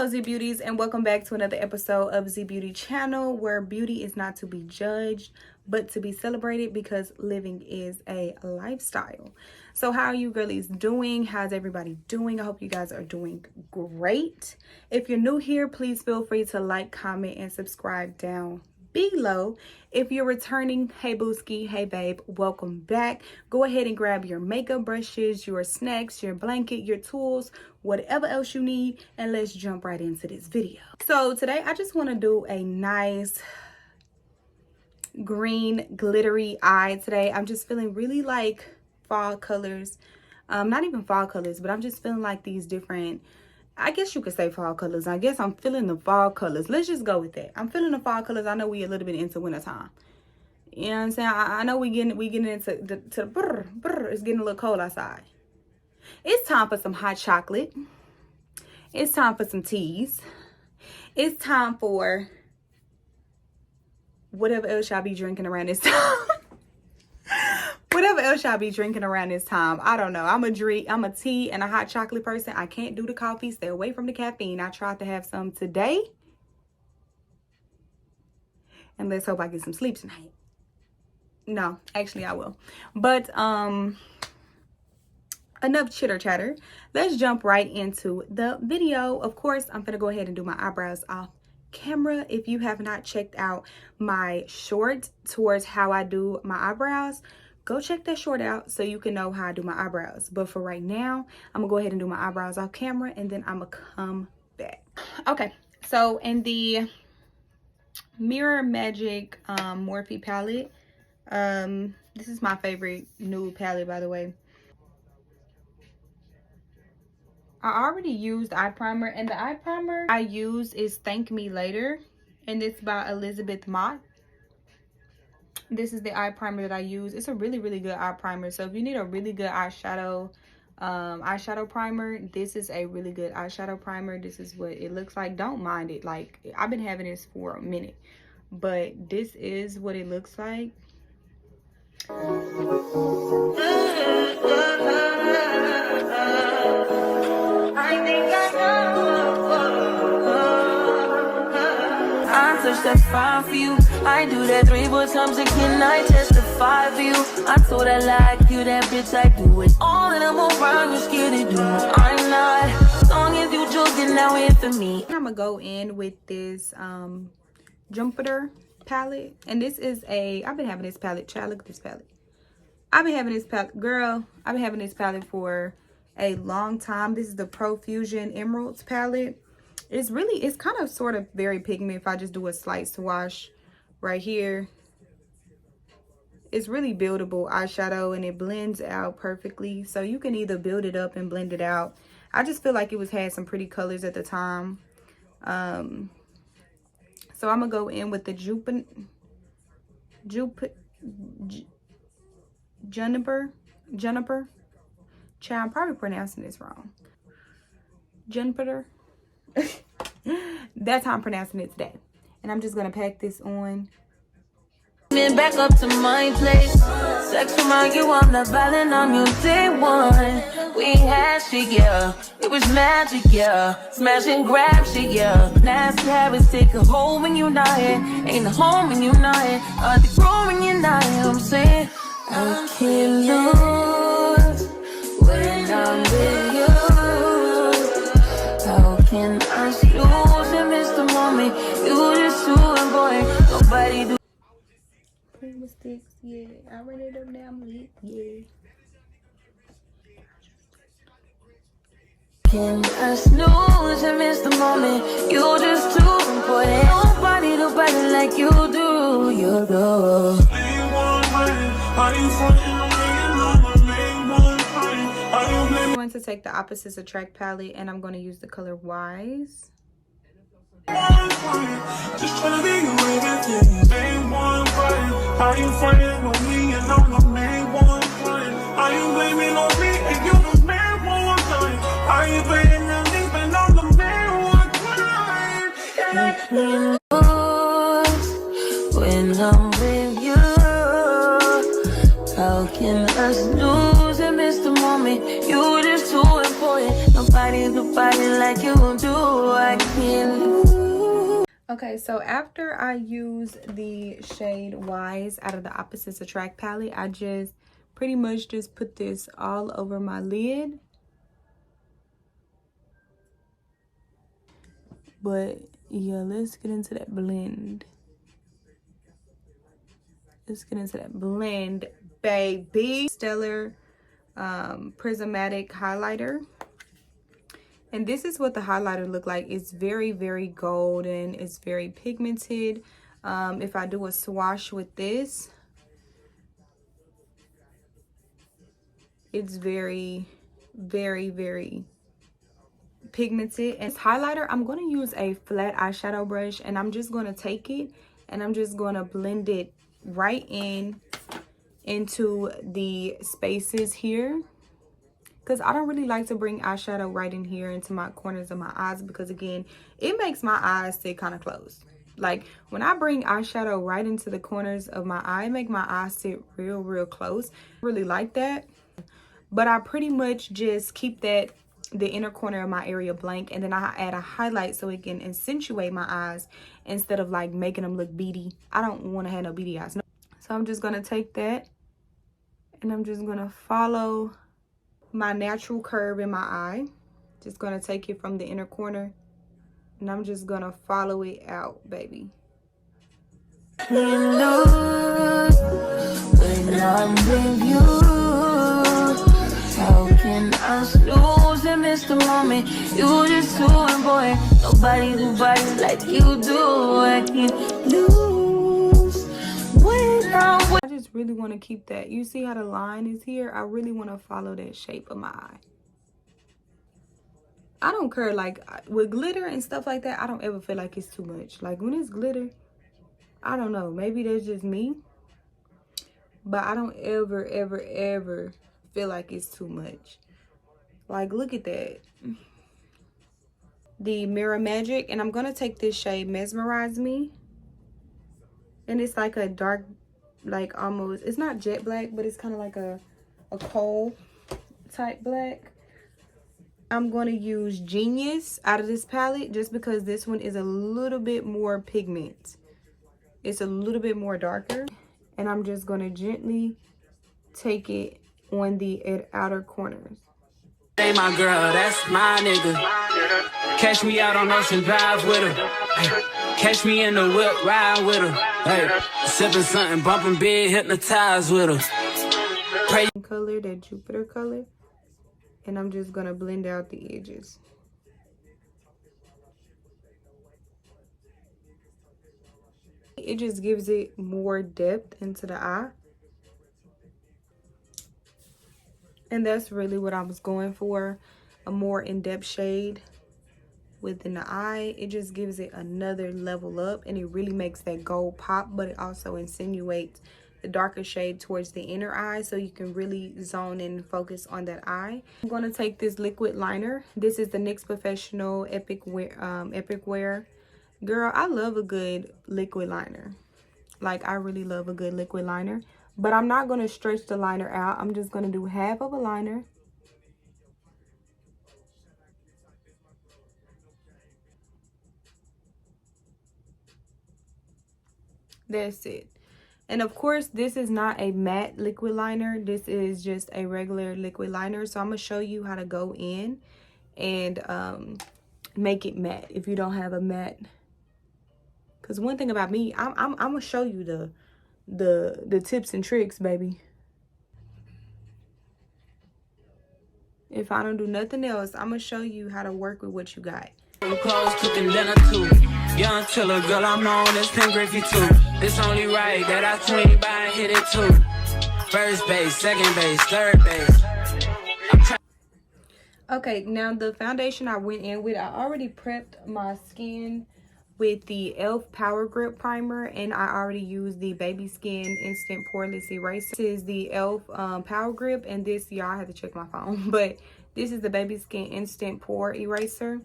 Hello Zhebeauties, and welcome back to another episode of Zhebeauty channel, where beauty is not to be judged but to be celebrated, because living is a lifestyle. So how are you girlies doing? How's everybody doing? I hope you guys are doing great. If you're new here, please feel free to like, comment, and subscribe down below. If you're returning, hey booski, hey babe, welcome back. Go ahead and grab your makeup brushes, your snacks, your blanket, your tools, whatever else you need, and let's jump right into this video. So today I just want to do a nice green glittery eye today. I'm just feeling really like fall colors, not even fall colors, but I'm just feeling like these different, I guess you could say fall colors. I guess I'm feeling the fall colors. Let's just go with that. I'm feeling the fall colors. I know we a little bit into winter time. You know what I'm saying? I know we getting into the brr. It's getting a little cold outside. It's time for some hot chocolate. It's time for some teas. It's time for whatever else y'all be drinking around this time. Whatever else y'all be drinking around this time. I don't know. I'm a tea and a hot chocolate person. I can't do the coffee. Stay away from the caffeine. I tried to have some today. And let's hope I get some sleep tonight. No, actually I will. But enough chitter chatter. Let's jump right into the video. Of course, I'm gonna go ahead and do my eyebrows off camera. If you have not checked out my short towards how I do my eyebrows, go check that short out so you can know how I do my eyebrows. But for right now, I'm gonna go ahead and do my eyebrows off camera, and then I'm gonna come back. Okay, so in the Mirror Magic Morphe palette, this is my favorite nude palette, by the way. I already used eye primer, and the eye primer I use is Thank Me Later, and it's by Elizabeth Mott. This is the eye primer that I use. It's a really good eye primer. So if you need a really good eyeshadow primer, this is a really good eyeshadow primer. This is what it looks like. Don't mind it. Like, I've been having this for a minute, but this is what it looks like. That's fine for you. I do that 3-4 times again. I testify for you. I told I like you, that bitch. I do it all, and I'm around. You're scared to do. I'm not. As long as you joking, now in for me. I'm gonna go in with this Jumper palette, and this is I've been having this palette. Child, look at this palette. I've been having this palette, girl. I've been having this palette for a long time. This is the Profusion Emeralds palette. It's kind of sort of very pigmented. If I just do a slight swatch right here, it's really buildable eyeshadow, and it blends out perfectly. So you can either build it up and blend it out. I just feel like it had some pretty colors at the time. So I'm gonna go in with the Juniper. Child, I'm probably pronouncing this wrong. Juniper. That's how I'm pronouncing it today. And I'm just gonna pack this on. Back up to my place. Sex remind you I'm not violent on you day one. We had shit, yeah. It was magic, yeah. Smash and grab shit, yeah. Nasty habits take a hold when you're not here. Ain't a home when you're not here. Are they growing you're not here? I'm saying I can't lose when I'm with you. How can I lose and miss the moment? You just too important. Nobody do. Prima sticks, yeah. I ran it up now, I'm lit, yeah. Can I snooze and miss the moment? You just too important. Nobody do better like you do. You do. I'm going to take the Opposites Attract palette, and I'm going to use the color Wise. Just trying to be you everything. Main one crying. How you fighting on me and I'm the main one crying? Are you blaming on me and you're the main one crying? Are you blaming on me and I'm the main one crying? When I'm with you, how can I snooze and miss the moment? You just too important. Nobody do body like you do. I can't lose. Okay, so after I use the shade Wise out of the Opposites Attract palette, I just pretty much just put this all over my lid. But yeah, let's get into that blend. Let's get into that blend, baby. Stellar Prismatic highlighter. And this is what the highlighter look like. It's very, very golden. It's very pigmented. If I do a swatch with this, it's very, very, very pigmented. And this highlighter, I'm going to use a flat eyeshadow brush, and I'm just going to take it and I'm just going to blend it right into the spaces here, because I don't really like to bring eyeshadow right in here into my corners of my eyes, because again, it makes my eyes sit kind of closed. Like when I bring eyeshadow right into the corners of my eye, it make my eyes sit real close. Really like that. But I pretty much just keep the inner corner of my area blank, and then I add a highlight so it can accentuate my eyes instead of like making them look beady. I don't want to have no beady eyes. So I'm just going to take that and I'm just going to follow my natural curve in my eye. Just going to take it from the inner corner and I'm just going to follow it out, baby. Can't lose when I'm with you. How can I snooze and miss the moment? You just too important. Nobody do body like you do. I can't lose when I'm with. I just really want to keep that. You see how the line is here? I really want to follow that shape of my eye. I don't care, like with glitter and stuff like that, I don't ever feel like it's too much. Like when it's glitter, I don't know, maybe that's just me, but I don't ever feel like it's too much. Like look at that. The Mirror Magic, and I'm gonna take this shade Mesmerize Me, and it's like a dark, like almost, it's not jet black, but it's kind of like a coal type black. I'm going to use Genius out of this palette just because this one is a little bit more pigment. It's a little bit more darker. And I'm just going to gently take it on the outer corners. Hey, my girl, that's my nigga. Catch me out on Ocean Drive with her. Catch me in the whip, ride with her. Hey, sipping something, bumping big, hypnotized with her. Pray. Color, that Jupiter color. And I'm just going to blend out the edges. It just gives it more depth into the eye. And that's really what I was going for. A more in-depth shade within the eye. It just gives it another level up. And it really makes that gold pop. But it also insinuates the darker shade towards the inner eye, so you can really zone in and focus on that eye. I'm going to take this liquid liner. This is the NYX Professional Epic Wear. Girl, I love a good liquid liner. Like, I really love a good liquid liner. But I'm not going to stretch the liner out. I'm just going to do half of a liner. That's it. And of course, this is not a matte liquid liner. This is just a regular liquid liner. So I'm going to show you how to go in and make it matte if you don't have a matte. Because one thing about me, I'm going to show you the tips and tricks, baby. If I don't do nothing else, I'm going to show you how to work with what you got. Clothes, cooking dinner too. Young Tiller, girl, I'm known as Pink Griffey too. It's only right that I swing by and hit it too. First base, second base, third base. Okay, now the foundation I went in with, I already prepped my skin with the e.l.f. Power Grip Primer, and I already used the Baby Skin Instant Poreless Eraser. This is the e.l.f. Power Grip, and this, y'all, I have to check my phone, but this is the Baby Skin Instant Pore Eraser.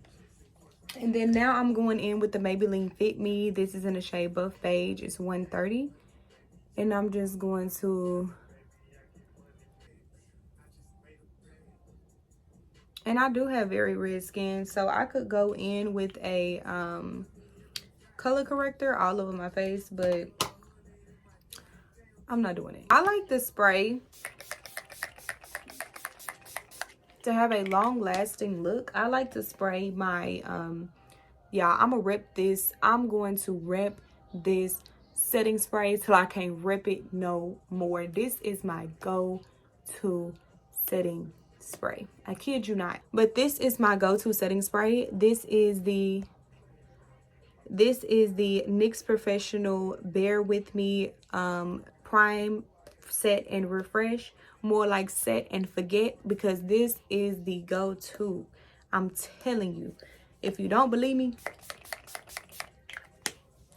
And then now I'm going in with the Maybelline Fit Me. This is in the shade Buff Beige. It's 130. And I'm just going to And I do have very red skin, so I could go in with a color corrector all over my face, but I'm not doing it. I like the spray to have a long lasting look. I like to spray my yeah, I'm gonna rep this. I'm going to rep this setting spray till I can't rep it no more. This is my go-to setting spray. I kid you not. But this is my go-to setting spray. This is the NYX Professional Bear With Me Prime, Set, and Refresh. More like set and forget, because this is the go-to. I'm telling you. If you don't believe me,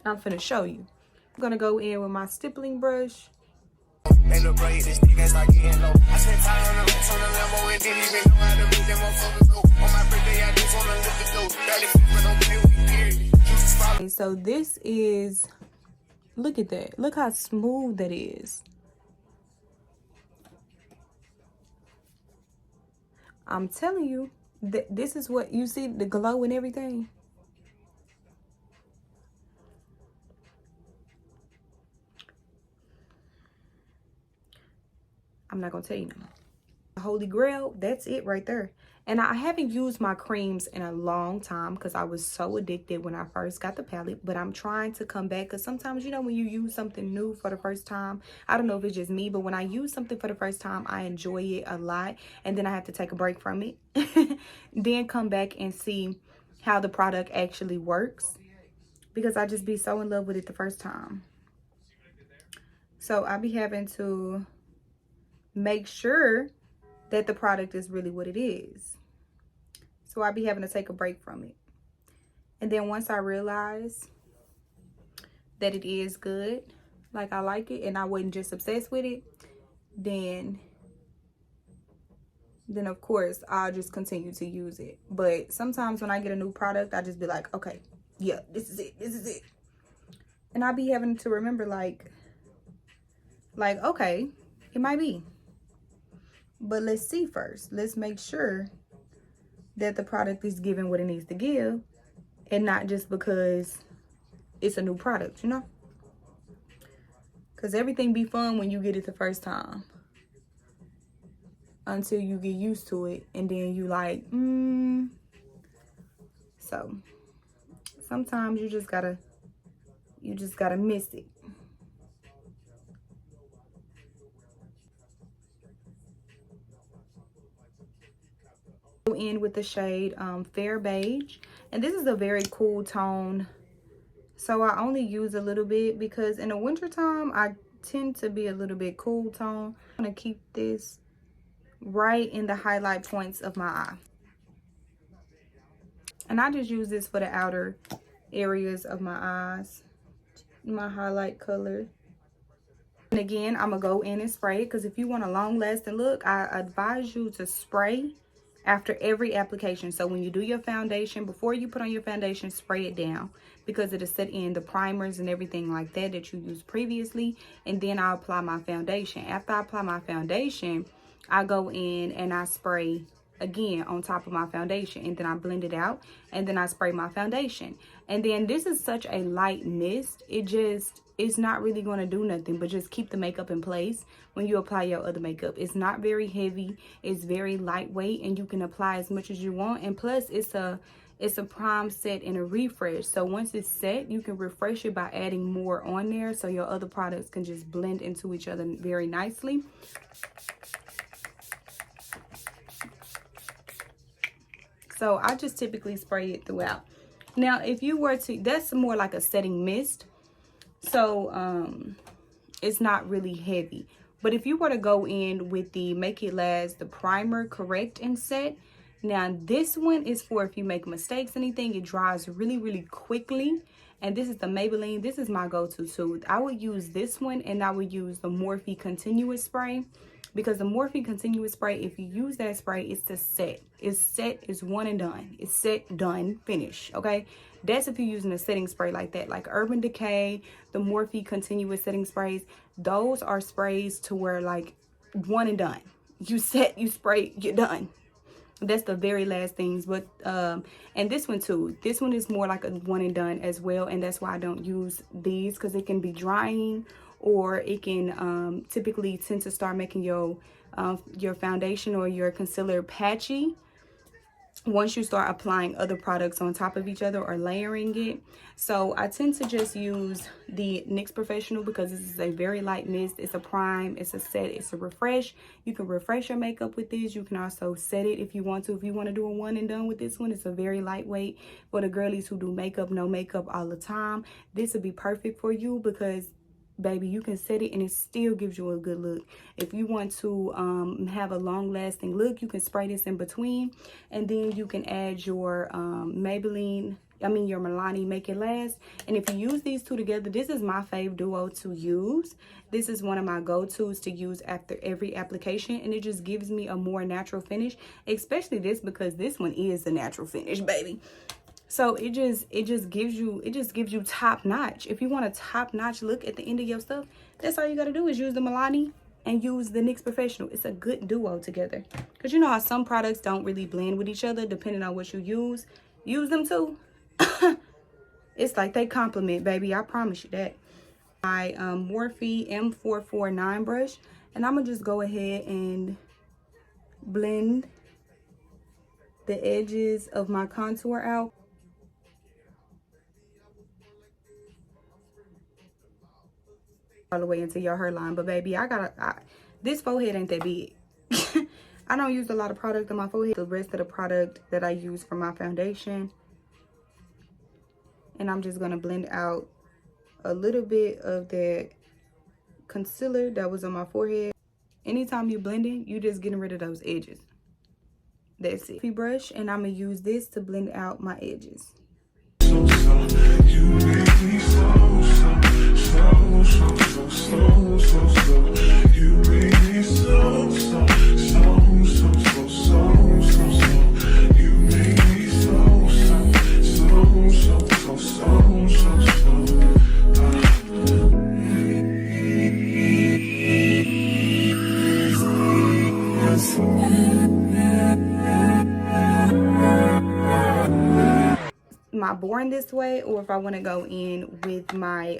I'm finna show you. I'm gonna go in with my stippling brush. So this is, look at that. Look how smooth that is. I'm telling you, that this is what you see, the glow and everything. I'm not gonna tell you no. Holy Grail, that's it right there. And I haven't used my creams in a long time because I was so addicted when I first got the palette, but I'm trying to come back, because sometimes, you know, when you use something new for the first time, I don't know if it's just me, but when I use something for the first time, I enjoy it a lot, and then I have to take a break from it then come back and see how the product actually works, because I just be so in love with it the first time. So I be having to make sure that the product is really what it is. So I be having to take a break from it. And then once I realize that it is good, like I like it, and I wasn't just obsessed with it, then of course I'll just continue to use it. But sometimes when I get a new product, I just be like, okay, yeah, this is it. And I be having to remember, like, okay, it might be. But let's see first. Let's make sure that the product is giving what it needs to give, and not just because it's a new product, you know? Because everything be fun when you get it the first time, until you get used to it, and then you like, So sometimes you just gotta miss it. In with the shade Fair Beige, and this is a very cool tone, so I only use a little bit because in the winter time I tend to be a little bit cool tone. I'm gonna keep this right in the highlight points of my eye, and I just use this for the outer areas of my eyes, my highlight color. And again, I'm gonna go in and spray it, because if you want a long lasting look, I advise you to spray after every application. So when you do your foundation, before you put on your foundation, spray it down, because it'll set in the primers and everything like that you used previously. And then I'll apply my foundation. After I apply my foundation, I go in and I spray again on top of my foundation, and then I blend it out, and then I spray my foundation. And then this is such a light mist, it's not really going to do nothing but just keep the makeup in place when you apply your other makeup. It's not very heavy, it's very lightweight, and you can apply as much as you want. And plus it's a prime, set, and a refresh. So once it's set, you can refresh it by adding more on there, so your other products can just blend into each other very nicely. So I just typically spray it throughout. Now, if you were to, that's more like a setting mist. So it's not really heavy. But if you were to go in with the Make It Last, the primer, correct, and set. Now, this one is for if you make mistakes, anything, it dries really, really quickly. And this is the Maybelline. This is my go-to too. I would use this one, and I would use the Morphe Continuous Spray. Because the Morphe Continuous Spray, if you use that spray, it's the set. It's set, it's one and done. It's set, done, finish, okay? That's if you're using a setting spray like that. Like Urban Decay, the Morphe Continuous Setting Sprays. Those are sprays to where, like, one and done. You set, you spray, you're done. That's the very last things. But and this one too, this one is more like a one and done as well, and that's why I don't use these, because it can be drying, or it can typically tend to start making your foundation or your concealer patchy once you start applying other products on top of each other or layering it. So I tend to just use the NYX Professional because this is a very light mist. It's a prime, it's a set, it's a refresh. You can refresh your makeup with this. You can also set it if you want to. If you want to do a one and done with this one, it's a very lightweight for the girlies who do makeup, no makeup all the time. This would be perfect for you because baby, you can set it and it still gives you a good look. If you want to have a long-lasting look, you can spray this in between, and then you can add your your Maliani Make It Last. And if you use these two together, this is my fave duo to use. This is one of my go-tos to use after every application, and it just gives me a more natural finish, especially this because this one is the natural finish, baby. So it just gives you top notch. If you want a top notch look at the end of your stuff, that's all you gotta do is use the Maliani and use the NYX Professional. It's a good duo together. Cause you know how some products don't really blend with each other depending on what you use. Use them too. It's like they complement, baby. I promise you that. My Morphe M449 brush, and I'm gonna just go ahead and blend the edges of my contour out. All the way into your hairline. But baby, this forehead ain't that big. I don't use a lot of product on my forehead. The rest of the product that I use for my foundation, and I'm just gonna blend out a little bit of that concealer that was on my forehead. Anytime you blending, you just getting rid of those edges. That's it. Brush, and I'm gonna use this to blend out my edges. My Born This Way, or if I want to go in with my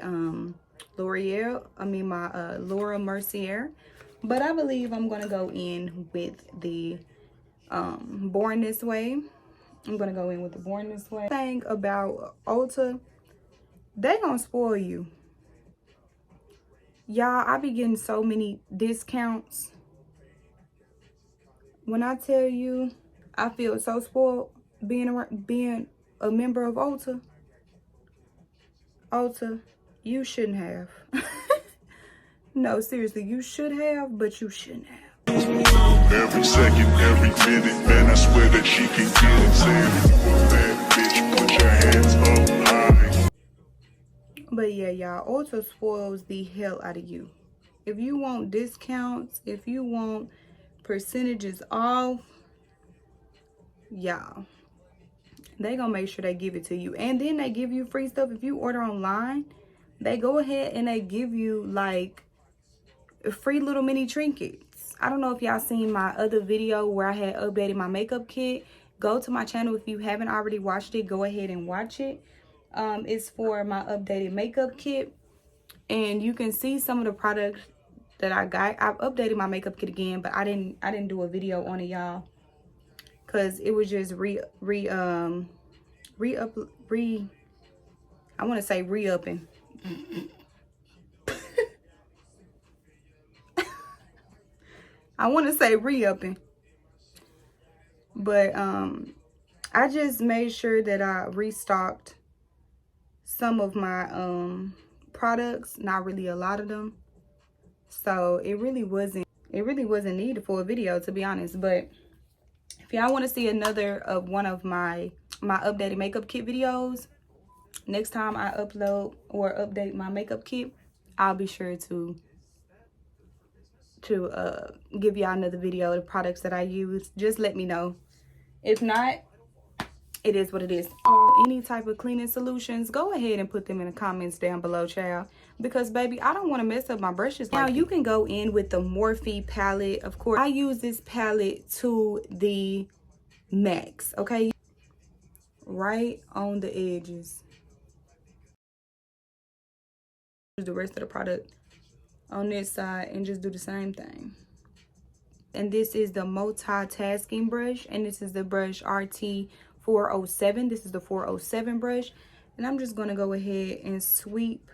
Laura Mercier, but I believe I'm gonna go in with the Born This Way. I'm gonna go in with the Born This Way. Thing about Ulta, they gonna spoil you, y'all. I be getting so many discounts. When I tell you, I feel so spoiled being a member of Ulta. Ulta, you shouldn't have. No, seriously, you should have, but you shouldn't have. Every second, every minute, man, I swear that she can get it. Saying you a bad bitch, put your hands up high. But yeah, y'all, Ulta spoils the hell out of you. If you want discounts, if you want percentages off, y'all, they gonna make sure they give it to you. And then they give you free stuff. If you order online, they go ahead and they give you like free little mini trinkets. I don't know if y'all seen my other video where I had updated my makeup kit. Go to my channel if you haven't already watched it. Go ahead and watch it. It's for my updated makeup kit, and you can see some of the products that I got. I've updated my makeup kit again, but I didn't do a video on it, y'all, because it was just re-upping. I want to say re-upping, but I just made sure that I restocked some of my products, not really a lot of them. So it really wasn't needed for a video, to be honest. But if y'all want to see another of one of my updated makeup kit videos, next time I upload or update my makeup kit, I'll be sure to give y'all another video of the products that I use. Just let me know. If not, it is what it is. Any type of cleaning solutions, go ahead and put them in the comments down below, child, because baby, I don't want to mess up my brushes. Now you can go in with the Morphe palette. Of course, I use this palette to the max, okay? Right on the edges. Use the rest of the product on this side and just do the same thing. And this is the multitasking brush, and this is the brush RT 407. This is the 407 brush, and I'm just going to go ahead and sweep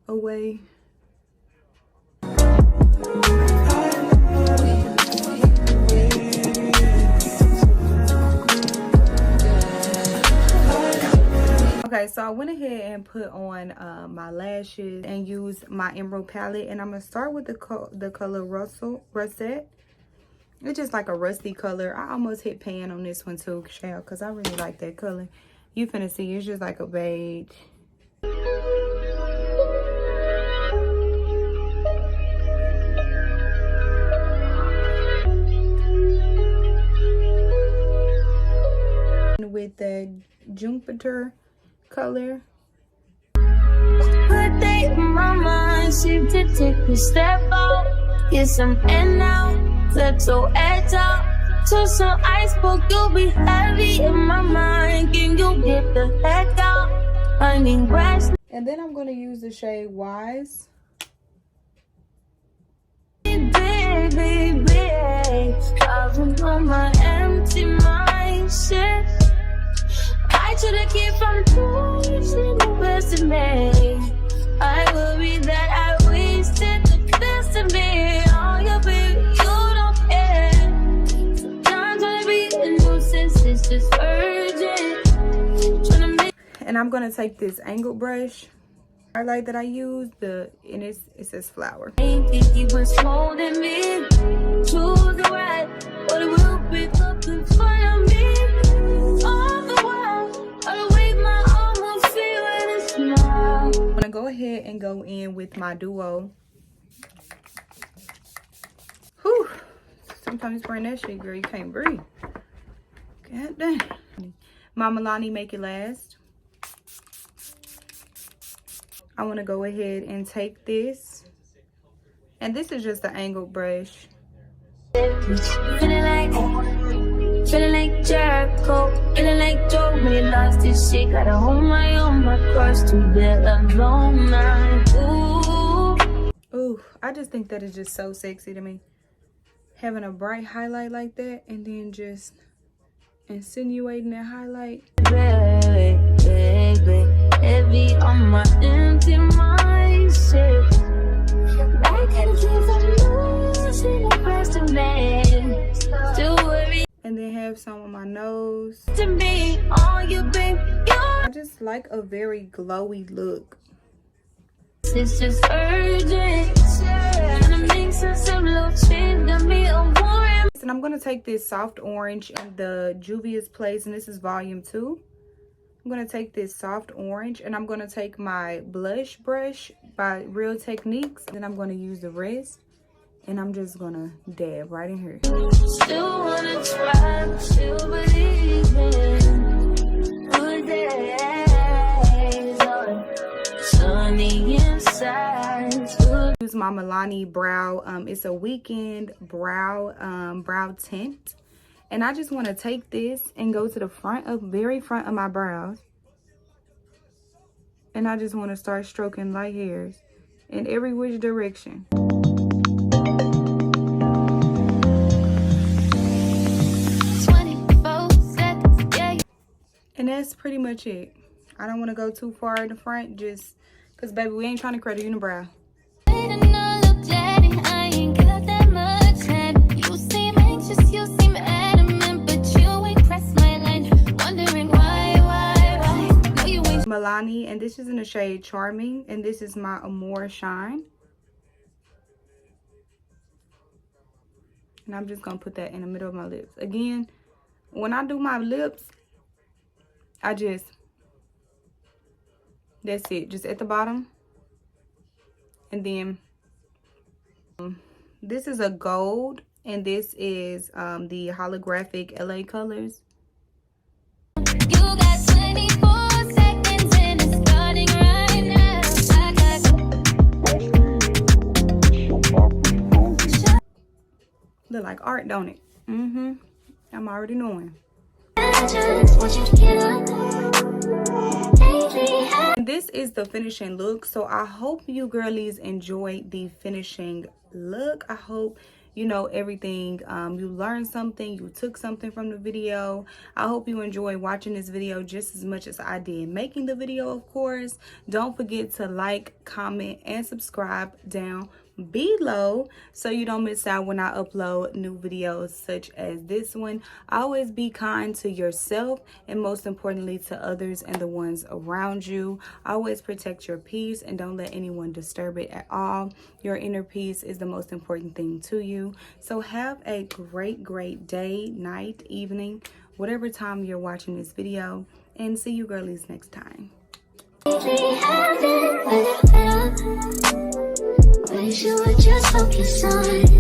away. Okay, so I went ahead and put on my lashes and used my emerald palette, and I'm gonna start with the color Russet. It's just like a rusty color. I almost hit pan on this one too, child, because I really like that color. You finna see, it's just like a beige. With the Jupiter color. Put they in my mind, seem to take a step out. Get some in now, let your edge out. To some iceberg, you'll be heavy in my mind. Can you get the heck out? I need rest. And then I'm gonna use the shade Wise. Baby, driving on my empty mindset. I should've kept from losing the best of me. I worry that I wasted the best of me. Oh, yeah, baby, you don't care. Sometimes I be a nuisance, it's just urgent. Trying to make. And I'm gonna take this angled brush highlight that I used, and it says flower. I ain't think he was holding me to the right, but it will pick up in front of me. All the while, I wave my almost feeling a smile. I'm gonna go ahead and go in with my duo. Whew. Sometimes spraying that shit, girl, you can't breathe. God damn. My Maliani Make It Last. I want to go ahead and take this, and this is just the angled brush. Feeling like Jericho, feeling like Joe when he lost his shit. Gotta hold my own, my cross to bear a long night. Ooh, I just think that is just so sexy to me. Having a bright highlight like that, and then just insinuating that highlight. Baby, heavy on my empty mindset. I can't keep from losing the rest of me. Still worry. And then have some on my nose. To me, all you baby, I just like a very glowy look. it's just urgent. Trying to make sense of little change, got me a warrant. And I'm going to take this soft orange in the Juvias place, and this is volume 2. I'm going to take this soft orange, and I'm going to take my blush brush by Real Techniques, and then I'm going to use the rest, and I'm just going to dab right in here. Still wanna try, still believe in good days are sunny inside. Use my Milani brow. It's a weekend brow tint, and I just want to take this and go to the very front of my brows, and I just want to start stroking light hairs in every which direction. And that's pretty much it. I don't want to go too far in the front, just because, baby, we ain't trying to credit unibrow. Milani, and this is in the shade Charming, and this is my Amore Shine. And I'm just going to put that in the middle of my lips. Again, when I do my lips, that's it, just at the bottom. And then this is a gold, and this is the holographic LA colors. You got 24 seconds and it's starting right now. Look like art, don't it? I'm already knowing. And this is the finishing look. So I hope you girlies enjoyed the finishing look. I hope you know everything, you learned something, you took something from the video. I hope you enjoy watching this video just as much as I did making the video. Of course, don't forget to like, comment, and subscribe down below so you don't miss out when I upload new videos such as this one. Always be kind to yourself and most importantly to others and the ones around you. Always protect your peace and don't let anyone disturb it at all. Your inner peace is the most important thing to you. So have a great day, night, evening, whatever time you're watching this video, and see you girlies next time. Wish you would just focus on